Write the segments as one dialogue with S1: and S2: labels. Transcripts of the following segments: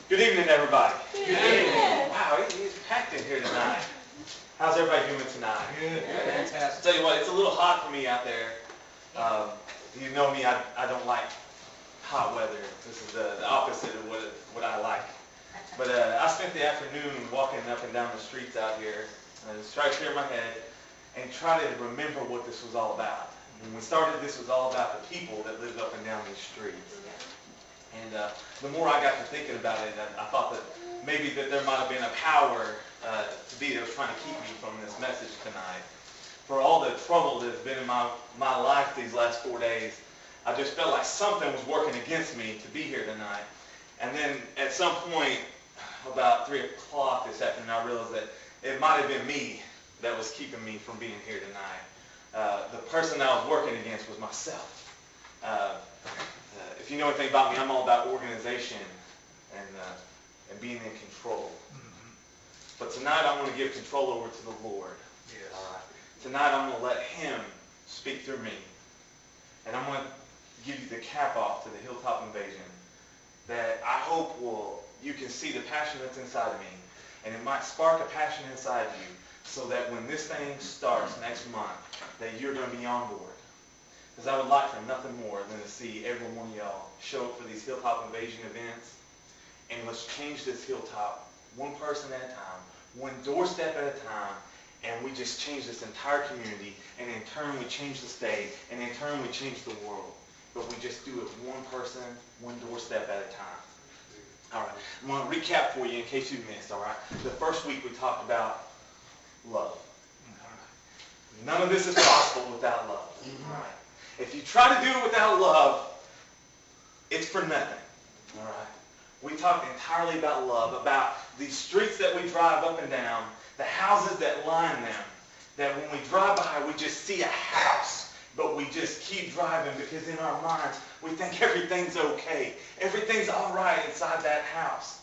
S1: Good evening, everybody.
S2: Good evening.
S1: Wow, it's packed in here tonight. How's everybody doing tonight?
S2: Good. Fantastic.
S1: Tell you what, it's a little hot for me out there. You know me, I don't like hot weather. This is the opposite of what I like. But I spent the afternoon walking up and down the streets out here, just try to clear my head and try to remember what this was all about. When we started, this was all about the people that lived up and down these streets. And the more I got to thinking about it, I thought that maybe that there might have been a power to be that was trying to keep me from this message tonight. For all the trouble that's been in my life these last 4 days, I just felt like something was working against me to be here tonight. And then at some point, about 3 o'clock this afternoon, I realized that it might have been me that was keeping me from being here tonight. The person I was working against was myself. If you know anything about me, I'm all about organization and being in control. But tonight I want to give control over to the Lord.
S2: Yes.
S1: All right. Tonight I'm going to let Him speak through me. And I'm going to give you the cap off to the Hilltop Invasion that I hope you can see the passion that's inside of me. And it might spark a passion inside you so that when this thing starts next month, that you're going to be on board. Because I would like for nothing more than to see every one of y'all show up for these Hilltop Invasion events. And let's change this Hilltop one person at a time, one doorstep at a time, and we just change this entire community, and in turn we change the state, and in turn we change the world. But we just do it one person, one doorstep at a time. All right, I'm going to recap for you in case you missed, all right? The first week we talked about love. None of this is possible without love. All right. If you try to do it without love, it's for nothing. All right. We talked entirely about love, about these streets that we drive up and down, the houses that line them, that when we drive by, we just see a house, but we just keep driving because in our minds, we think everything's okay. Everything's all right inside that house.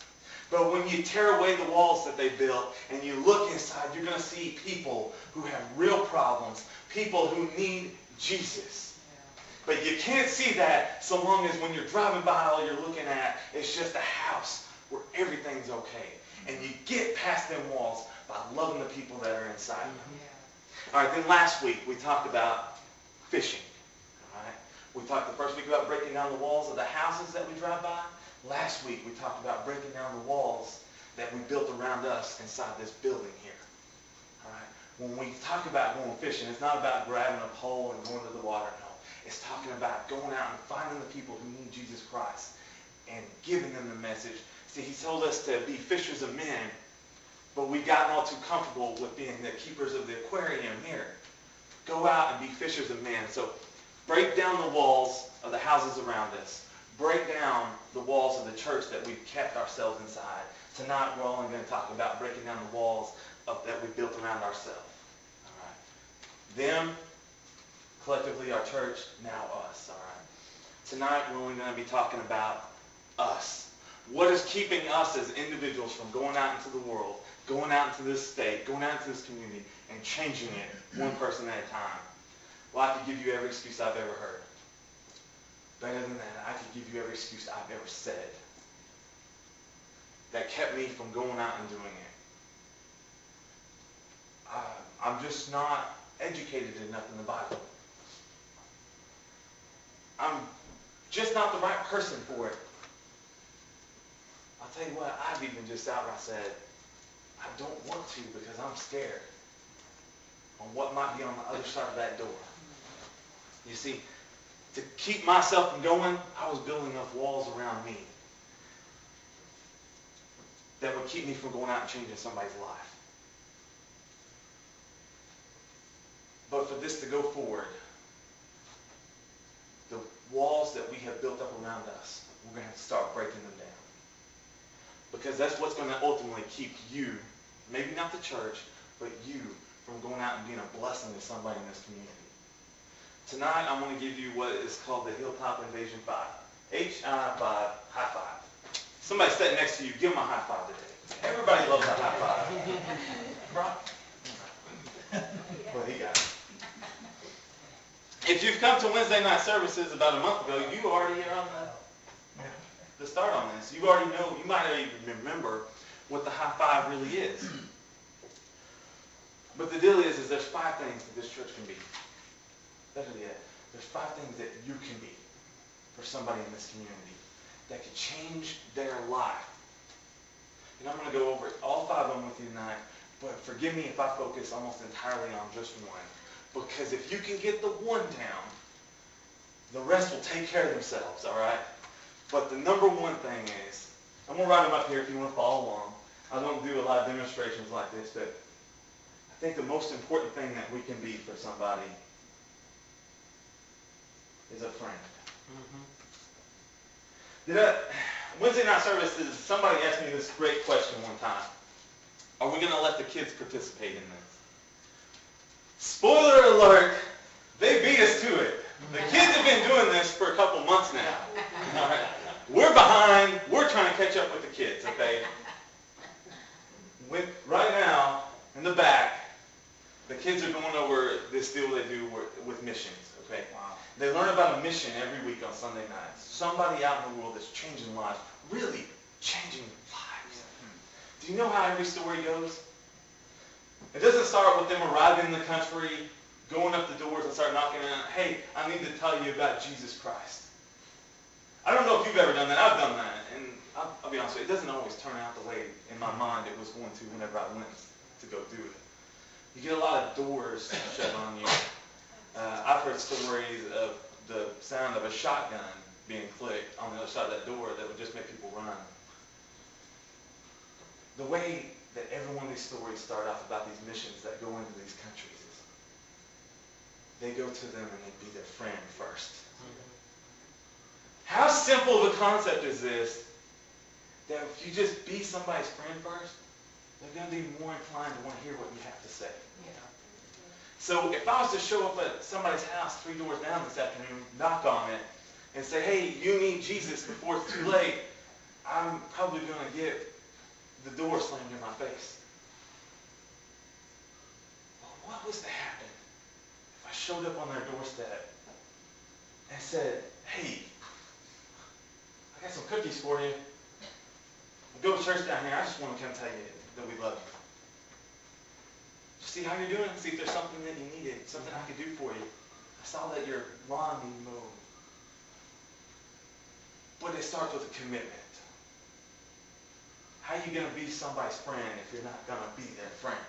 S1: But when you tear away the walls that they built and you look inside, you're going to see people who have real problems, people who need Jesus. But you can't see that so long as when you're driving by, all you're looking at is just a house where everything's okay. And you get past them walls by loving the people that are inside them. All right, then last week we talked about fishing. All right, we talked the first week about breaking down the walls of the houses that we drive by. Last week we talked about breaking down the walls that we built around us inside this building here. All right, when we talk about going fishing, it's not about grabbing a pole and going to the water. No. It's talking about going out and finding the people who need Jesus Christ and giving them the message. See, He told us to be fishers of men, but we've gotten all too comfortable with being the keepers of the aquarium here. Go out and be fishers of men. So break down the walls of the houses around us. Break down the walls of the church that we've kept ourselves inside. Tonight we're only going to talk about breaking down the walls that we built around ourselves. All right. Them, collectively our church, now us. All right. Tonight we're only going to be talking about us. What is keeping us as individuals from going out into the world, going out into this state, going out into this community, and changing it one person at a time? Well, I could give you every excuse I've ever heard. Better than that, I could give you every excuse I've ever said that kept me from going out and doing it. I'm just not educated enough in the Bible. I'm just not the right person for it. I'll tell you what, I've even just outright said, I don't want to because I'm scared on what might be on the other side of that door. You see, to keep myself from going, I was building enough walls around me that would keep me from going out and changing somebody's life. But for this to go forward, the walls that we have built up around us, we're going to have to start breaking them down. Because that's what's going to ultimately keep you, maybe not the church, but you from going out and being a blessing to somebody in this community. Tonight, I'm going to give you what is called the Hilltop Invasion 5. H-I-5, high five. Somebody sitting next to you, give them a high five today. Everybody loves a high five. Brock? Well, he got it. If you've come to Wednesday night services about a month ago, you already are on that. the start on this. You already know, you might even remember what the high five really is. But the deal is there's 5 things that this church can be. Better yet, there's 5 things that you can be for somebody in this community that could change their life. And I'm going to go over all 5 of them with you tonight, but forgive me if I focus almost entirely on just one. Because if you can get the one down, the rest will take care of themselves, all right? But the number one thing is, I'm going to write them up here if you want to follow along. I don't do a lot of demonstrations like this, but I think the most important thing that we can be for somebody is a friend. Wednesday night services, somebody asked me this great question one time. Are we going to let the kids participate in this? Spoiler alert, they beat us to it. The kids have been doing this for a couple months now. All right? We're behind. We're trying to catch up with the kids, okay? Right now, in the back, the kids are going over this deal they do with missions, okay? Wow. They learn about a mission every week on Sunday nights. Somebody out in the world that's changing lives, really changing lives. Do you know how every story goes? It doesn't start with them arriving in the country, going up the doors and start knocking on, hey, I need to tell you about Jesus Christ. I don't know if you've ever done that. I've done that. And I'll be honest with you, it doesn't always turn out the way in my mind it was going to whenever I went to go do it. You get a lot of doors shut on you. I've heard stories of the sound of a shotgun being clicked on the other side of that door that would just make people run. The way that every one of these stories start off about these missions that go into these countries is they go to them and they be their friend first. How simple of a concept is this that if you just be somebody's friend first, they're going to be more inclined to want to hear what you have to say. Yeah. So if I was to show up at somebody's house 3 doors down this afternoon, knock on it, and say, hey, you need Jesus before it's too late, I'm probably going to get the door slammed in my face. Well, what was to happen if I showed up on their doorstep and said, hey, I got some cookies for you. We'll go to church down here. I just want to come tell you that we love you. Just see how you're doing, see if there's something that you needed, something I could do for you. I saw that your lawn needed mowed. But it starts with a commitment. How are you going to be somebody's friend if you're not going to be their friend?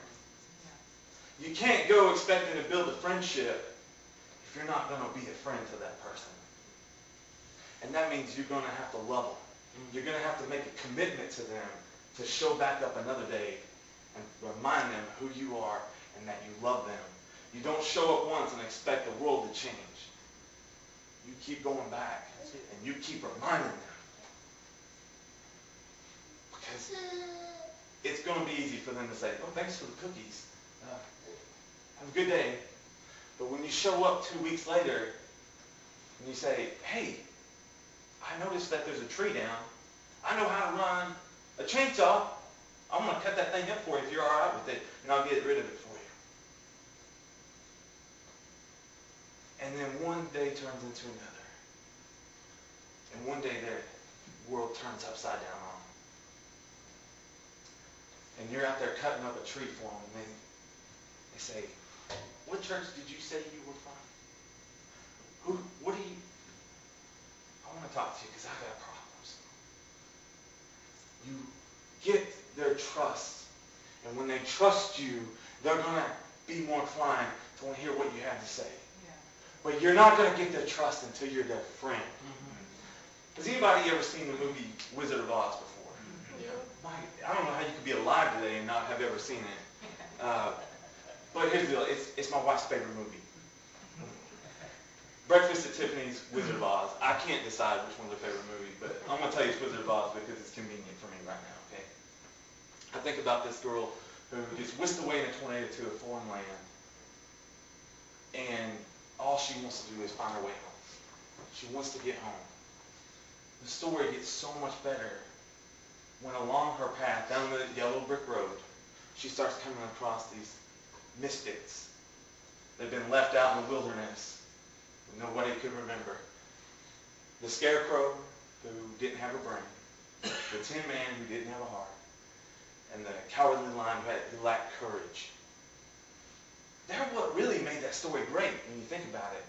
S1: You can't go expecting to build a friendship if you're not going to be a friend to that person. And that means you're going to have to love them. You're going to have to make a commitment to them to show back up another day and remind them who you are and that you love them. You don't show up once and expect the world to change. You keep going back and you keep reminding them. Because it's going to be easy for them to say, oh, thanks for the cookies. Have a good day. But when you show up 2 weeks later and you say, hey, I noticed that there's a tree down. I know how to run a chainsaw. I'm going to cut that thing up for you if you're all right with it, and I'll get rid of it for you. And then one day turns into another. And one day their world turns upside down on them. And you're out there cutting up a tree for them, and they say, what church did you say you were from? What do you... I want to talk to you because I've got problems. You get their trust. And when they trust you, they're going to be more inclined to want to hear what you have to say. Yeah. But you're not going to get their trust until you're their friend. Mm-hmm. Has anybody ever seen the movie Wizard of Oz before? Mm-hmm. I don't know how you could be alive today and not have ever seen it. But here's the deal. It's my wife's favorite movie. Breakfast at Tiffany's, Wizard of Oz. I can't decide which one's her favorite movie, but I'm going to tell you it's Wizard of Oz because it's convenient for me right now, okay? I think about this girl who gets whisked away in a tornado to a foreign land, and all she wants to do is find her way home. She wants to get home. The story gets so much better when along her path, down the yellow brick road, she starts coming across these mystics. They've been left out in the wilderness. Nobody could remember. The scarecrow, who didn't have a brain, the tin man who didn't have a heart, and the cowardly lion who lacked courage. They're what really made that story great when you think about it.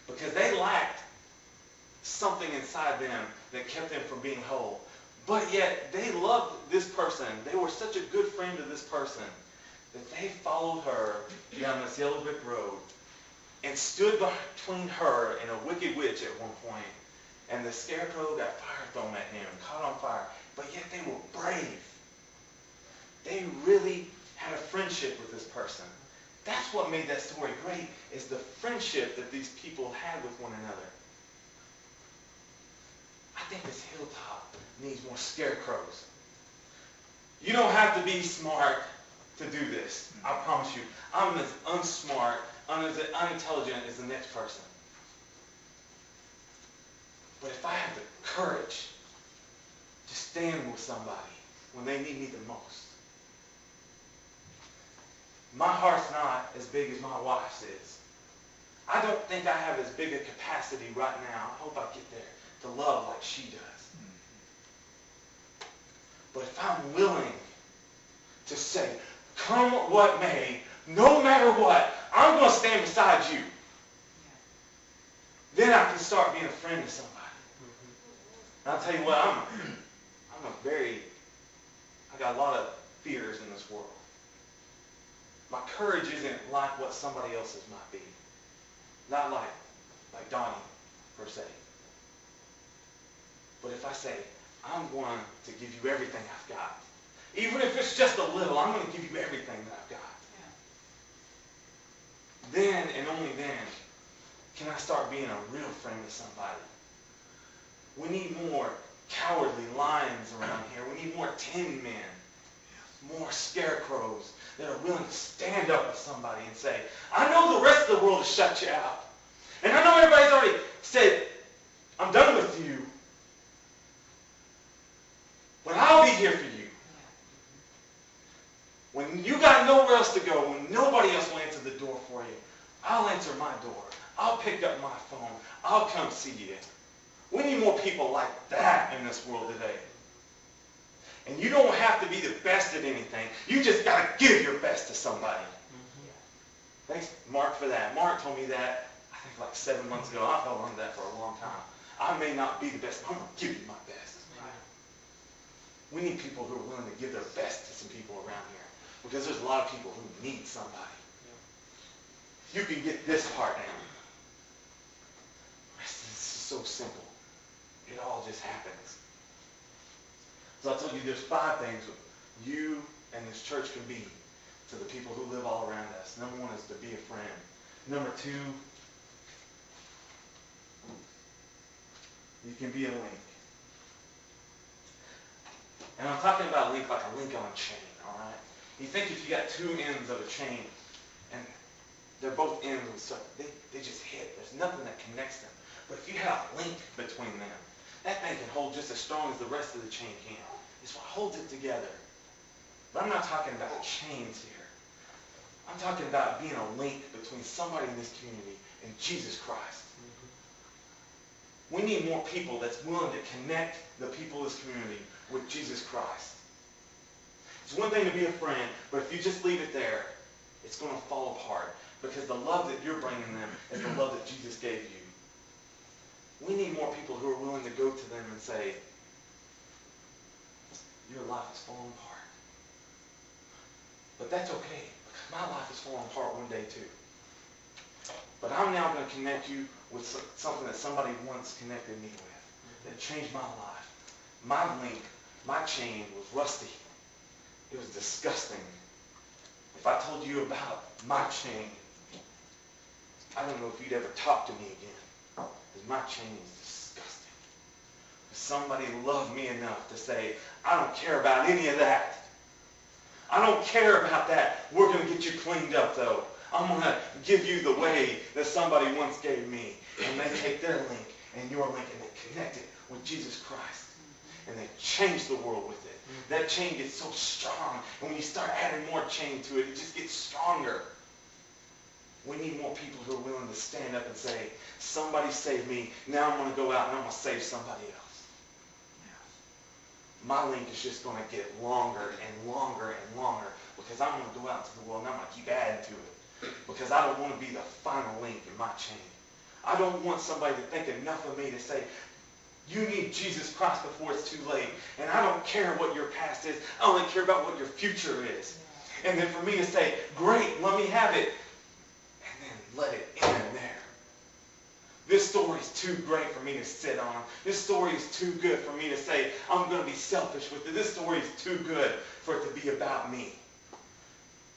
S1: Because they lacked something inside them that kept them from being whole. But yet, they loved this person. They were such a good friend to this person that they followed her down this yellow brick road and stood between her and a wicked witch at one point. And the scarecrow got fire thrown at him, caught on fire. But yet they were brave. They really had a friendship with this person. That's what made that story great, is the friendship that these people had with one another. I think this hilltop needs more scarecrows. You don't have to be smart to do this. I promise you. I'm as unsmart, as unintelligent as the next person. But if I have the courage to stand with somebody when they need me the most, my heart's not as big as my wife's is. I don't think I have as big a capacity right now. I hope I get there to love like she does. But if I'm willing to say, come what may, no matter what, I'm going to stand beside you, then I can start being a friend to somebody. And I'll tell you what, I got a lot of fears in this world. My courage isn't like what somebody else's might be. Not like Donnie, per se. But if I say, I'm going to give you everything I've got, even if it's just a little, I'm going to give you everything that I've got. Yeah. Then, and only then, can I start being a real friend to somebody. We need more cowardly lions around here. We need more tin men. More scarecrows that are willing to stand up with somebody and say, I know the rest of the world has shut you out. And I know everybody's already said, I'm done with you. But I'll be here for you. When you got nowhere else to go, when nobody else will answer the door for you, I'll answer my door. I'll pick up my phone. I'll come see you. We need more people like that in this world today. And you don't have to be the best at anything. You just got to give your best to somebody. Thanks, Mark, for that. Mark told me that, I think like 7 months ago. I've held on to that for a long time. I may not be the best, but I'm going to give you my best. We need people who are willing to give their best to some people around here. Because there's a lot of people who need somebody. You can get this part down. This is so simple. It all just happens. So I told you there's 5 things you and this church can be to the people who live all around us. Number 1 is to be a friend. Number 2, you can be a link. And I'm talking about a link like a link on a chain, all right? You think if you got 2 ends of a chain, and they're both ends of something, they just hit. There's nothing that connects them. But if you have a link between them, that thing can hold just as strong as the rest of the chain can. It's what holds it together. But I'm not talking about chains here. I'm talking about being a link between somebody in this community and Jesus Christ. We need more people that's willing to connect the people of this community with Jesus Christ. It's one thing to be a friend, but if you just leave it there, it's going to fall apart. Because the love that you're bringing them is the love that Jesus gave you. We need more people who are willing to go to them and say, your life is falling apart. But that's okay, because my life is falling apart one day too. But I'm now going to connect you with something that somebody once connected me with, that changed my life. My link, my chain was rusty. It was disgusting. If I told you about my chain, I don't know if you'd ever talk to me again. Because my chain is disgusting. Somebody loved me enough to say, I don't care about any of that. I don't care about that. We're going to get you cleaned up, though. I'm going to give you the way that somebody once gave me. And they take their link and your link and they connect it with Jesus Christ. And they change the world with it. That chain gets so strong. And when you start adding more chain to it, it just gets stronger. We need more people who are willing to stand up and say, somebody saved me. Now I'm going to go out and I'm going to save somebody else. my link is just going to get longer and longer and longer because I'm going to go out into the world and I'm going to keep adding to it because I don't want to be the final link in my chain. I don't want somebody to think enough of me to say, you need Jesus Christ before it's too late. And I don't care what your past is. I only care about what your future is. And then for me to say, great, let me have it. And then let it end there. This story is too great for me to sit on. This story is too good for me to say, I'm going to be selfish with it. This story is too good for it to be about me.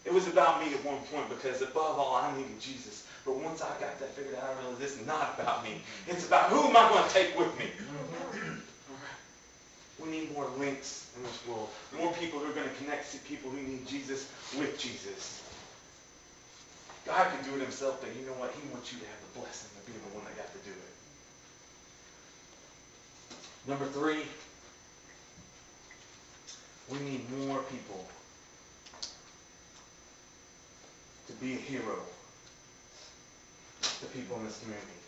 S1: It was about me at one point because above all, I needed Jesus. But once I got that figured out, I realized this is not about me. It's about who am I going to take with me? We need more links in this world. More people who are going to connect to people who need Jesus with Jesus. God can do it himself, but you know what? He wants you to have the blessing of being the one that got to do it. Number 3, we need more people to be a hero to people in this community.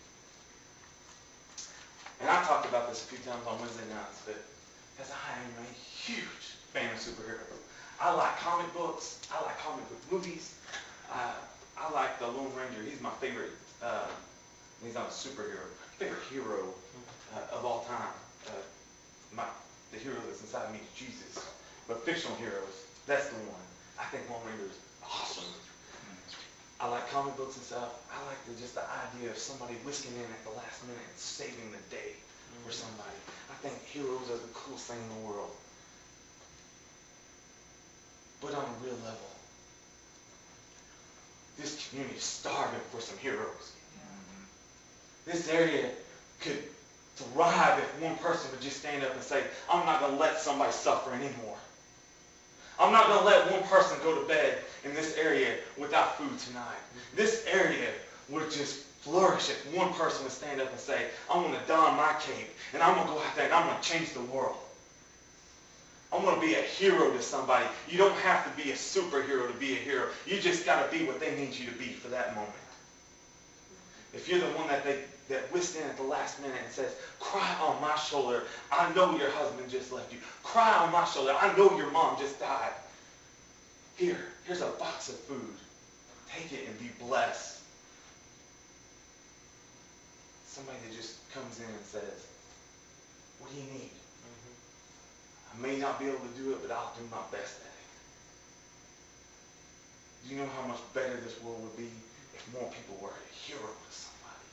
S1: And I talked about this a few times on Wednesday nights, but because I am a huge fan of superheroes. I like comic books. I like comic book movies. I like the Lone Ranger. He's my favorite. He's not a superhero. Favorite hero of all time. The hero that's inside me is Jesus. But fictional heroes, that's the one. I think Lone Ranger is awesome. I like comic books and stuff. I like just the idea of somebody whisking in at the last minute and saving the day for somebody. I think heroes are the coolest thing in the world. But on a real level, this community is starving for some heroes. This area could thrive if one person would just stand up and say, I'm not going to let somebody suffer anymore. I'm not going to let one person go to bed in this area without food tonight. This area would just flourish if one person would stand up and say, I'm going to don my cape and I'm going to go out there and I'm going to change the world. I'm going to be a hero to somebody. You don't have to be a superhero to be a hero. You just got to be what they need you to be for that moment. If you're the one that whisked in at the last minute and says, cry on my shoulder, I know your husband just left you. Cry on my shoulder, I know your mom just died. Here's a box of food. Take it and be blessed. Somebody that just comes in and says, what do you need? I may not be able to do it, but I'll do my best at it. Do you know how much better this world would be if more people were a hero to somebody?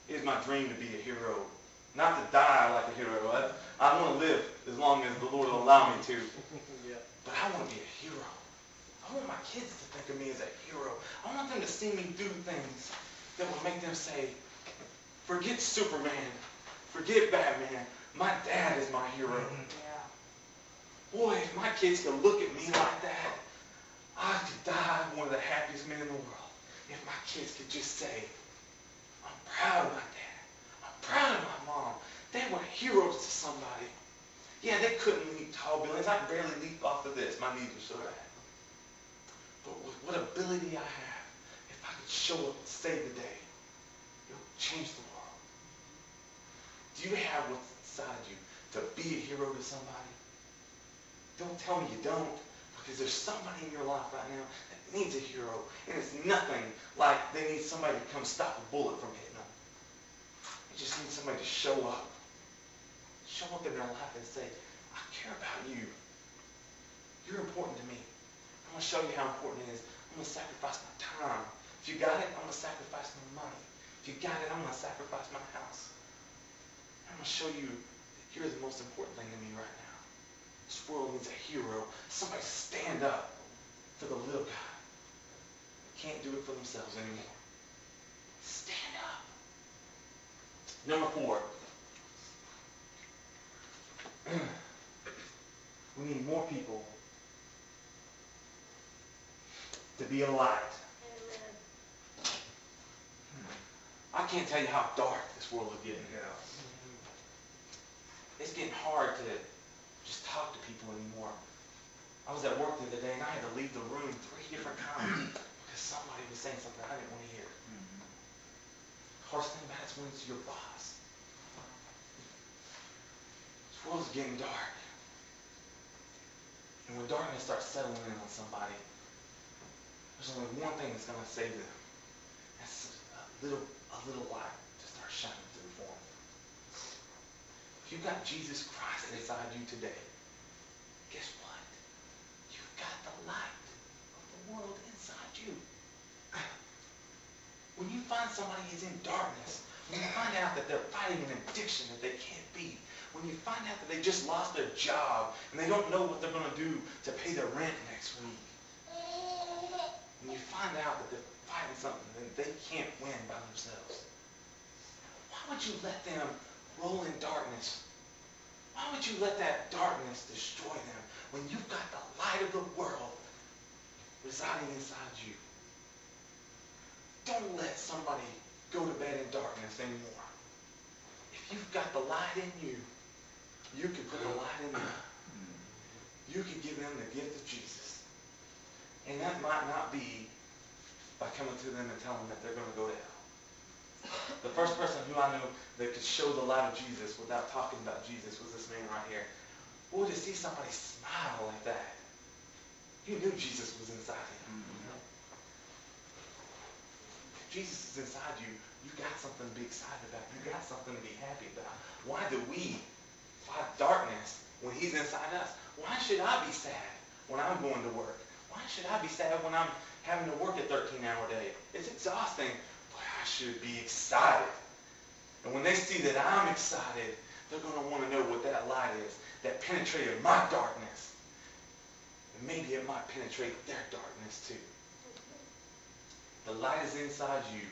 S1: It is my dream to be a hero. Not to die like a hero. I want to live as long as the Lord will allow me to. But I want to be a hero. I want my kids to think of me as a hero. I want them to see me do things that will make them say, forget Superman. Forget Batman. My dad is my hero. Boy, if my kids could look at me like that, I could die one of the happiest men in the world. If my kids could just say, I'm proud of my dad. I'm proud of my mom. They were heroes to somebody. Yeah, they couldn't leap tall buildings. I could barely leap off of this. My knees were so bad. But with what ability I have, if I could show up and save the day, it would change the world. Do you have what's inside you to be a hero to somebody? Don't tell me you don't, because there's somebody in your life right now that needs a hero, and it's nothing like they need somebody to come stop a bullet from hitting them. They just need somebody to show up. Show up in their life and say, I care about you. You're important to me. I'm going to show you how important it is. I'm going to sacrifice my time. If you got it, I'm going to sacrifice my money. If you got it, I'm going to sacrifice my house. I'm going to show you that you're the most important thing to me right now. This world needs a hero. Somebody stand up for the little guy. They can't do it for themselves anymore. Stand up. Number 4. We need more people to be a light. I can't tell you how dark this world is getting. It's getting hard to just talk to people anymore. I was at work the other day and I had to leave the room 3 different times because somebody was saying something I didn't want to hear. The hardest thing about it is when it's your boss. It's world's getting dark. And when darkness starts settling in on somebody, there's only one thing that's going to save them. That's a little light to start shining through for them. If you've got Jesus Christ inside you today, guess what? You've got the light of the world inside you. When you find somebody who's in darkness, when you find out that they're fighting an addiction that they can't beat, when you find out that they just lost their job and they don't know what they're going to do to pay their rent next week, when you find out that they're fighting something that they can't win by themselves, why would you let them roll in darkness? Why would you let that darkness destroy them when you've got the light of the world residing inside you? Don't let somebody go to bed in darkness anymore. If you've got the light in you, you can put the light in them. You can give them the gift of Jesus. And that might not be by coming to them and telling them that they're going to go to hell. The first person who I knew that could show the light of Jesus without talking about Jesus was this man right here. Boy, to see somebody smile like that, you knew Jesus was inside him. If Jesus is inside you, you got something to be excited about. You got something to be happy about. Why do we fight darkness when he's inside us? Why should I be sad when I'm going to work? Why should I be sad when I'm having to work a 13-hour day? It's exhausting, but I should be excited. And when they see that I'm excited, they're going to want to know what that light is that penetrated my darkness. And maybe it might penetrate their darkness too. The light is inside you.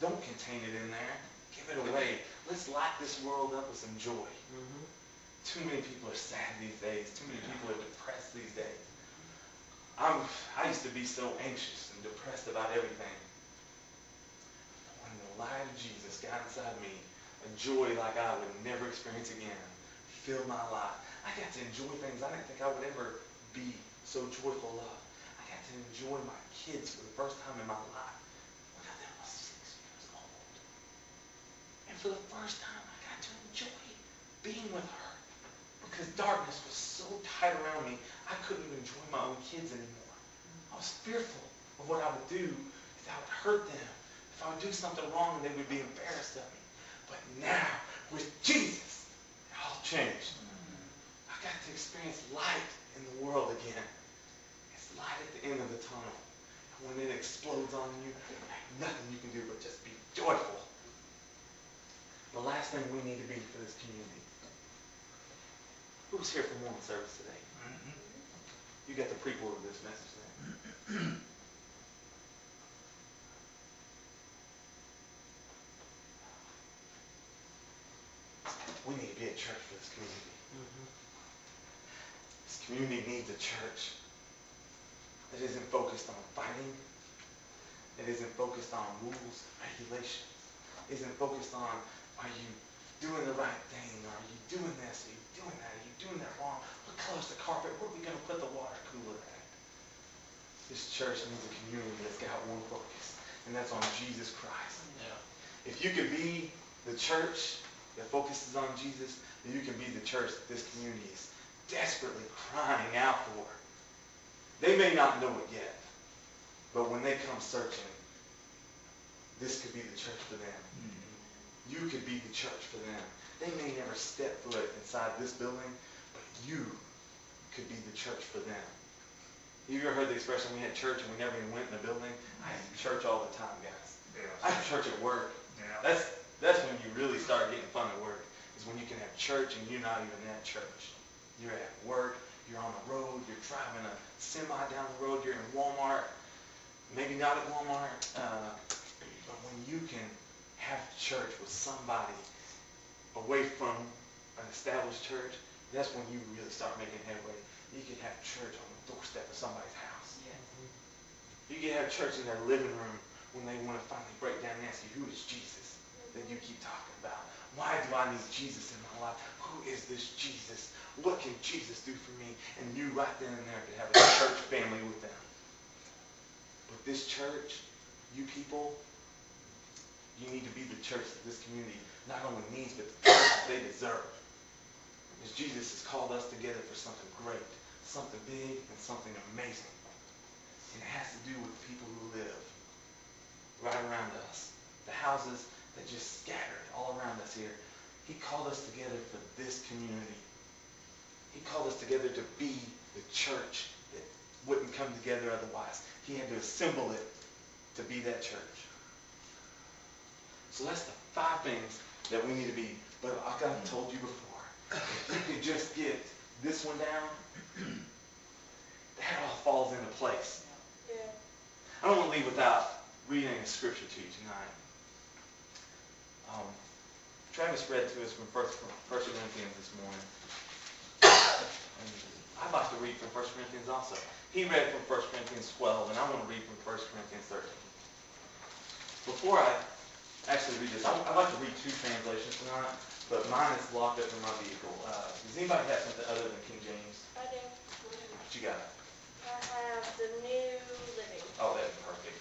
S1: Don't contain it in there. Give it away. Let's light this world up with some joy. Too many people are sad these days. Too many people are depressed these days. I used to be so anxious and depressed about everything. When the light of Jesus got inside me, a joy like I would never experience again filled my life. I got to enjoy things I didn't think I would ever be so joyful of. I got to enjoy my kids for the first time in my life. Look at them, I was 6 years old. And for the first time, I got to enjoy being with her. Because darkness was so tight around me, I couldn't even enjoy my own kids anymore. I was fearful of what I would do if I would hurt them, if I would do something wrong and they would be embarrassed of me. But now, with Jesus, it all changed. I got to experience light in the world again. It's light at the end of the tunnel. And when it explodes on you, there's nothing you can do but just be joyful. The last thing we need to be for this community. Who was here for morning service today? You got the prequel of this message there. We need to be a church for this community. This community needs a church that isn't focused on fighting, that isn't focused on rules and regulations, isn't focused on, are you doing the right thing? Are you doing this? Are you doing that? Are you doing that wrong? What color's the carpet? Where are we going to put the water cooler at? This church needs a community that's got one focus, and that's on Jesus Christ.
S2: Yeah.
S1: If you could be the church that focuses on Jesus, then you can be the church that this community is desperately crying out for. They may not know it yet, but when they come searching, this could be the church for them. You could be the church for them. They may never step foot inside this building, but you could be the church for them. You ever heard the expression, we had church and we never even went in the building? I have church all the time, guys.
S3: Yeah.
S1: I have church at work.
S3: Yeah.
S1: That's when you really start getting fun at work, is when you can have church and you're not even at church. You're at work, you're on the road, you're driving a semi down the road, you're in Walmart, maybe not at Walmart, but when you can have church with somebody away from an established church, that's when you really start making headway. You can have church on the doorstep of somebody's house. You can have church in their living room when they want to finally break down and ask you, who is Jesus that you keep talking about? Why do I need Jesus in my life? Who is this Jesus? What can Jesus do for me? And you right then and there could have a church family with them. But this church, you people, you need to be the church that this community not only needs, but the church that they deserve. is Jesus has called us together for something great, something big, and something amazing. And it has to do with people who live right around us. The houses that just scattered all around us here. He called us together for this community. He called us together to be the church that wouldn't come together otherwise. He had to assemble it to be that church. So that's the 5 things that we need to be. But like I told you before, if you could just get this one down, that all falls into place.
S3: Yeah.
S1: I don't want to leave without reading a scripture to you tonight. Travis read to us from 1 Corinthians this morning. And I'd like to read from 1 Corinthians also. He read from 1 Corinthians 12, and I want to read from 1 Corinthians 13. Before I actually read this, I'd like to read 2 translations tonight, but mine is locked up in my vehicle. Does anybody have something other than King James?
S3: I do.
S1: What you got?
S3: I have the New Living.
S1: Oh, that's perfect.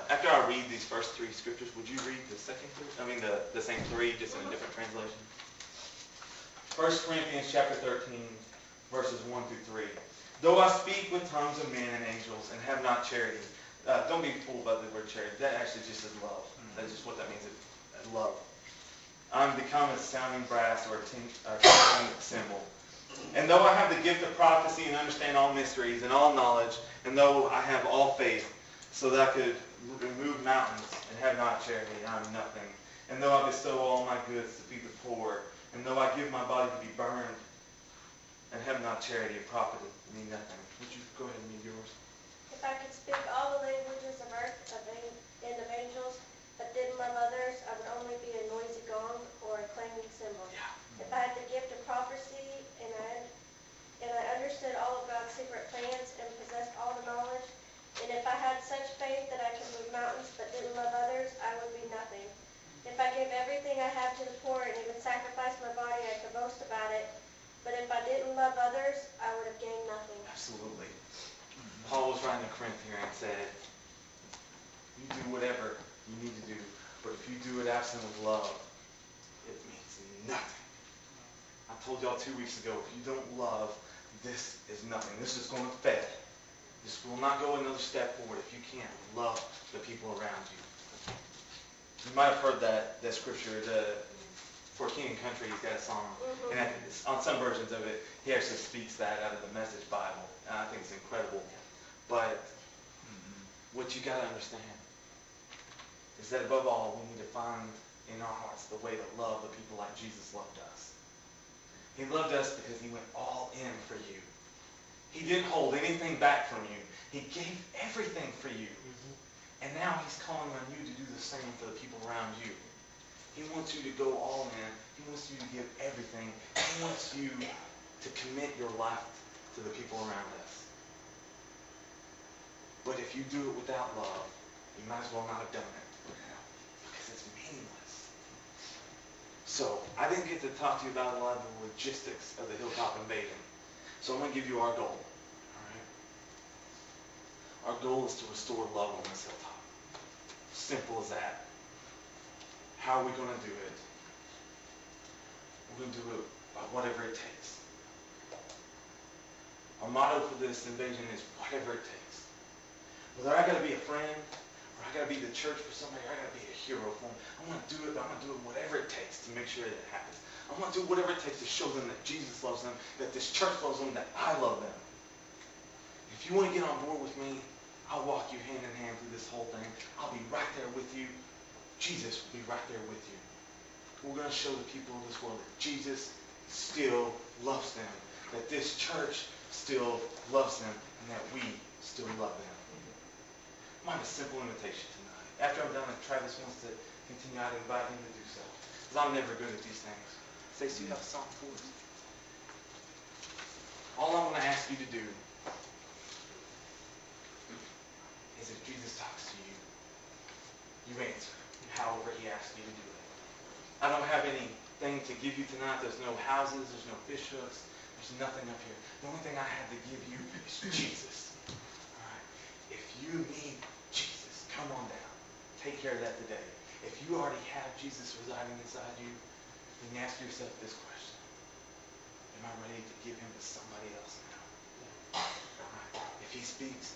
S1: After I read these first 3 scriptures, would you read the second 3? I mean, the same 3, just in a different translation. 1 Corinthians chapter 13, verses 1 through 3. Though I speak with tongues of men and angels and have not charity, don't be fooled by the word charity. That actually just is love. That's just what that means, love. I'm become a sounding brass or a tinkling cymbal. And though I have the gift of prophecy and understand all mysteries and all knowledge, and though I have all faith, so that I could remove mountains and have not charity, I am nothing. And though I bestow all my goods to feed the poor, and though I give my body to be burned and have not charity, it profiteth me nothing. Would you go ahead and read yours?
S3: If I could speak all the languages of earth and of angels, but didn't love others, I would only be a noisy gong or a clanging cymbal.
S1: Yeah.
S3: If I had the gift of prophecy and I understood all of God's secret plans and possessed all the knowledge, and if I had such faith that I could move mountains but didn't love others, I would be nothing. If I gave everything I have to the poor and even sacrificed my body, I could boast about it. But if I didn't love others, I would have gained nothing.
S1: Absolutely. Paul was writing to Corinth here and said, you do whatever you need to do, but if you do it absent of love, it means nothing. I told y'all 2 weeks ago, if you don't love, this is nothing. This is going to fail. This will not go another step forward if you can't love the people around you. You might have heard that scripture, for King and Country, he's got a song. And on some versions of it, he actually speaks that out of the Message Bible. And I think it's incredible. But what you got to understand is that above all, we need to find in our hearts the way to love the people like Jesus loved us. He loved us because he went all in for you. He didn't hold anything back from you. He gave everything for you. And now he's calling on you to do the same for the people around you. He wants you to go all in. He wants you to give everything. He wants you to commit your life to the people around us. But if you do it without love, you might as well not have done it. Because it's meaningless. So, I didn't get to talk to you about a lot of the logistics of the Hilltop Invasion. So I'm going to give you our goal. All right? Our goal is to restore love on this hilltop. Simple as that. How are we going to do it? We're going to do it by whatever it takes. Our motto for this invasion is whatever it takes. Whether I got to be a friend, or I got to be the church for somebody, or I got to be a hero for them, I'm going to do it, but I'm going to do it whatever it takes to make sure that it happens. I'm going to do whatever it takes to show them that Jesus loves them, that this church loves them, that I love them. If you want to get on board with me, I'll walk you hand in hand through this whole thing. I'll be right there with you. Jesus will be right there with you. We're going to show the people of this world that Jesus still loves them, that this church still loves them, and that we still love them. I have a simple invitation tonight. After I'm done, if Travis wants to continue, I'd invite him to do so. Because I'm never good at these things. Stacey, you have a song for us? All I want to ask you to do is if Jesus talks to you, you answer however he asks you to do it. I don't have anything to give you tonight. There's no houses. There's no fish hooks. There's nothing up here. The only thing I have to give you is Jesus. All right? If you need Jesus, come on down. Take care of that today. If you already have Jesus residing inside you, then you ask yourself this question. am I ready to give him to somebody else now? If he speaks,